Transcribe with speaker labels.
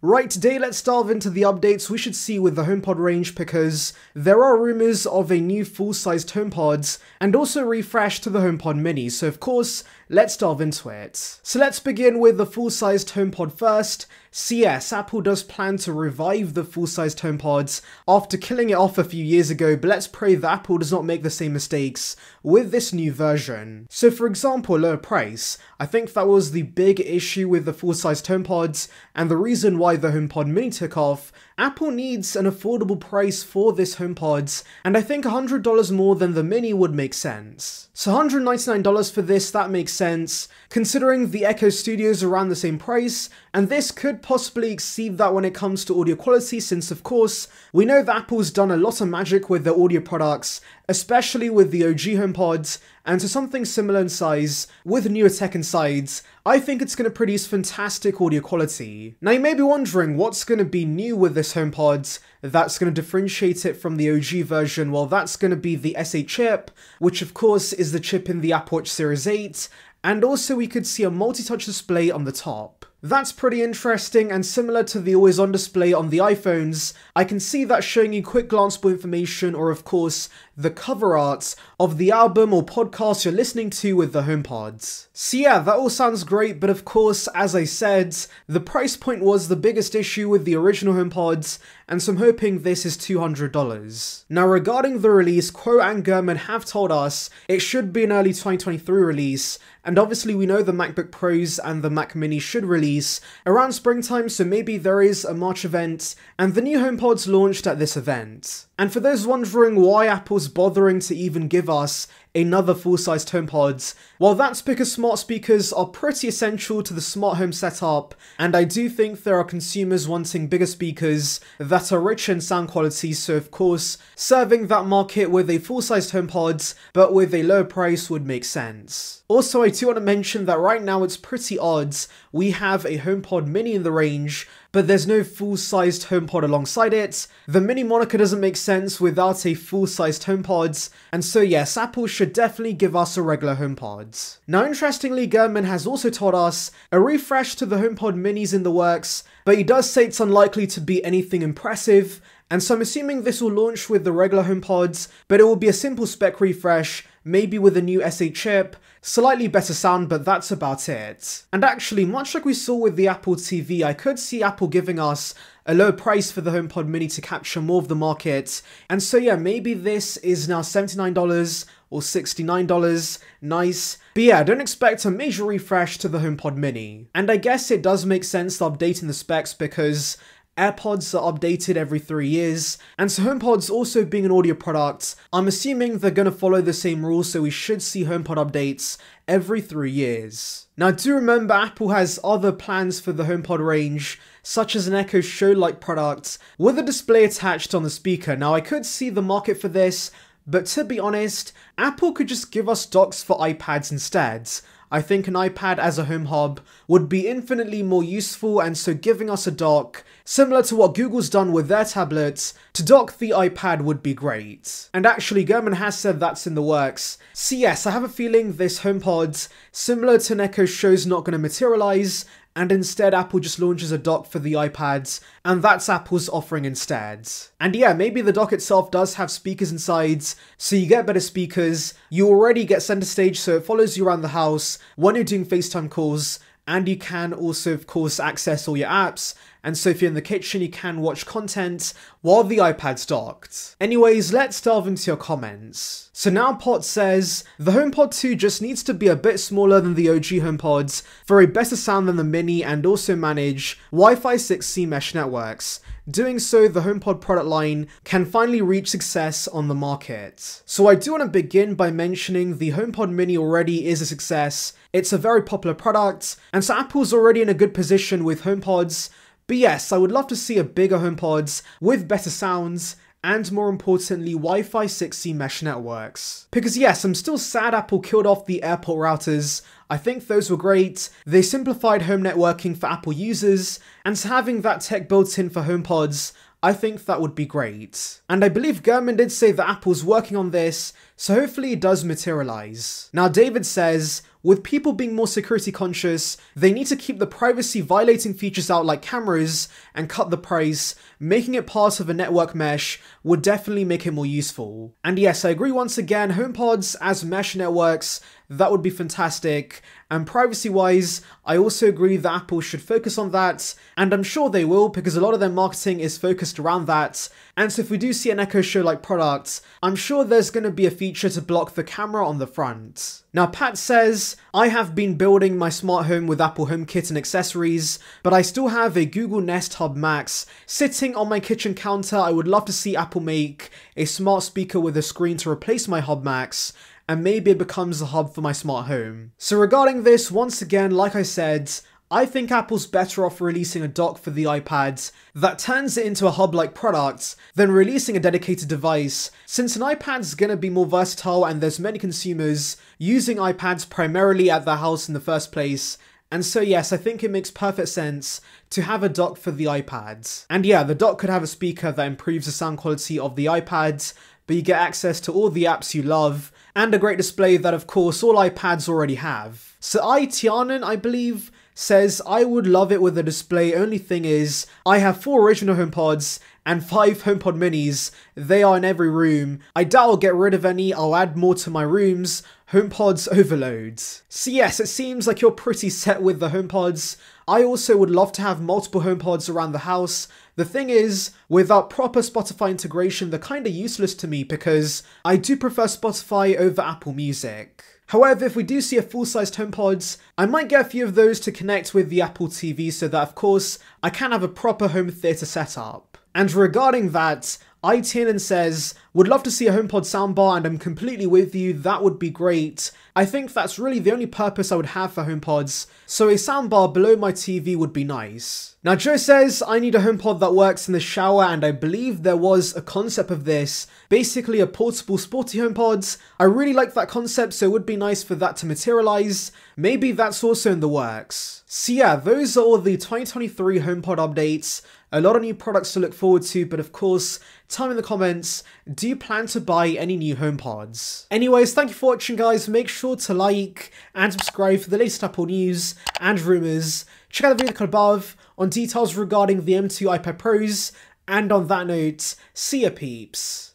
Speaker 1: Right, today let's delve into the updates we should see with the HomePod range because there are rumours of a new full-sized HomePods and also a refresh to the HomePod mini, so of course, let's delve into it. So let's begin with the full-sized HomePod first. So yes, Apple does plan to revive the full-sized HomePods after killing it off a few years ago, but let's pray that Apple does not make the same mistakes with this new version. So for example, lower price. I think that was the big issue with the full-sized HomePods and the reason why the HomePod mini took off. Apple needs an affordable price for this HomePods, and I think $100 more than the mini would make sense. So $199 for this, that makes sense, considering the Echo Studio's around the same price, and this could possibly exceed that when it comes to audio quality since of course, we know that Apple's done a lot of magic with their audio products, especially with the OG HomePods, and to something similar in size, with newer tech insides, I think it's going to produce fantastic audio quality. Now you may be wondering what's going to be new with this HomePod that's going to differentiate it from the OG version. Well, that's going to be the S8 chip, which of course is the chip in the Apple Watch Series 8, and also we could see a multi-touch display on the top. That's pretty interesting and similar to the always-on display on the iPhones. I can see that showing you quick glanceable information or of course the cover art of the album or podcast you're listening to with the HomePods. So yeah, that all sounds great, but of course, as I said, the price point was the biggest issue with the original HomePods, and so I'm hoping this is $200. Now regarding the release, Quo and Gurman have told us it should be an early 2023 release, and obviously we know the MacBook Pros and the Mac Mini should release around springtime, so maybe there is a March event, and the new HomePods launched at this event. And for those wondering why Apple's bothering to even give us another full-sized HomePods, well, that's because smart speakers are pretty essential to the smart home setup, and I do think there are consumers wanting bigger speakers that are rich in sound quality, so of course, serving that market with a full-sized HomePods, but with a lower price would make sense. Also, I do want to mention that right now it's pretty odd. We have a HomePod mini in the range, but there's no full-sized HomePod alongside it. The mini moniker doesn't make sense without a full-sized HomePod, and so yes, Apple should definitely give us a regular HomePod. Now interestingly, Gurman has also told us a refresh to the HomePod minis in the works, but he does say it's unlikely to be anything impressive, and so I'm assuming this will launch with the regular HomePods, but it will be a simple spec refresh, maybe with a new S8 chip, slightly better sound, but that's about it. And actually, much like we saw with the Apple TV, I could see Apple giving us a low price for the HomePod mini to capture more of the market, and so yeah, maybe this is now $79 or $69, nice. But yeah, don't expect a major refresh to the HomePod mini. And I guess it does make sense updating the specs because AirPods are updated every 3 years, and so HomePods also being an audio product, I'm assuming they're going to follow the same rules, so we should see HomePod updates every 3 years. Now do remember Apple has other plans for the HomePod range, such as an Echo Show-like product with a display attached on the speaker. Now I could see the market for this, but to be honest, Apple could just give us docks for iPads instead. I think an iPad as a home hub would be infinitely more useful, and so giving us a dock, similar to what Google's done with their tablets, to dock the iPad would be great. And actually, Gurman has said that's in the works. So yes, I have a feeling this HomePod, similar to an Echo Show's not going to materialize, and instead Apple just launches a dock for the iPads, and that's Apple's offering instead. And yeah, maybe the dock itself does have speakers inside, so you get better speakers, you already get center stage so it follows you around the house when you're doing FaceTime calls, and you can also of course access all your apps, and so if you're in the kitchen you can watch content while the iPad's docked. Anyways, let's delve into your comments. So now Pot says, the HomePod 2 just needs to be a bit smaller than the OG HomePods for a better sound than the Mini and also manage Wi-Fi 6E mesh networks. Doing so, the HomePod product line can finally reach success on the market. So I do want to begin by mentioning the HomePod Mini already is a success. It's a very popular product, and so Apple's already in a good position with HomePods. But yes, I would love to see a bigger HomePods with better sounds, and more importantly, Wi-Fi 6E mesh networks. Because yes, I'm still sad Apple killed off the airport routers. I think those were great. They simplified home networking for Apple users, and so having that tech built in for HomePods, I think that would be great. And I believe Gurman did say that Apple's working on this, so hopefully it does materialize. Now David says, with people being more security conscious, they need to keep the privacy violating features out like cameras and cut the price. Making it part of a network mesh would definitely make it more useful. And yes, I agree once again, HomePods as mesh networks, that would be fantastic. And privacy wise, I also agree that Apple should focus on that, and I'm sure they will because a lot of their marketing is focused around that. And so if we do see an Echo Show-like product, I'm sure there's going to be a feature to block the camera on the front. Now Pat says, I have been building my smart home with Apple HomeKit and accessories, but I still have a Google Nest Hub Max sitting on my kitchen counter. I would love to see Apple make a smart speaker with a screen to replace my Hub Max, and maybe it becomes a hub for my smart home. So regarding this, once again, like I said, I think Apple's better off releasing a dock for the iPad that turns it into a hub-like product than releasing a dedicated device, since an iPad's gonna be more versatile and there's many consumers using iPads primarily at their house in the first place. And so yes, I think it makes perfect sense to have a dock for the iPad. And yeah, the dock could have a speaker that improves the sound quality of the iPad, but you get access to all the apps you love, and a great display that of course all iPads already have. So Tianan, I believe, says, I would love it with a display, only thing is, I have 4 original HomePods and 5 HomePod minis. They are in every room. I doubt I'll get rid of any, I'll add more to my rooms. HomePods overload. So yes, it seems like you're pretty set with the HomePods. I also would love to have multiple HomePods around the house. The thing is, without proper Spotify integration, they're kinda useless to me because I do prefer Spotify over Apple Music. However, if we do see a full-sized HomePods, I might get a few of those to connect with the Apple TV so that of course, I can have a proper home theatre setup. And regarding that, Tianan says, would love to see a HomePod soundbar, and I'm completely with you, that would be great. I think that's really the only purpose I would have for HomePods, so a soundbar below my TV would be nice. Now Joe says, I need a HomePod that works in the shower, and I believe there was a concept of this, basically a portable sporty HomePod. I really like that concept, so it would be nice for that to materialize. Maybe that's also in the works. So yeah, those are all the 2023 HomePod updates. A lot of new products to look forward to, but of course, tell me in the comments, do you plan to buy any new HomePods? Anyways, thank you for watching guys, make sure to like and subscribe for the latest Apple news and rumours. Check out the video above on details regarding the M2 iPad Pros, and on that note, see ya peeps.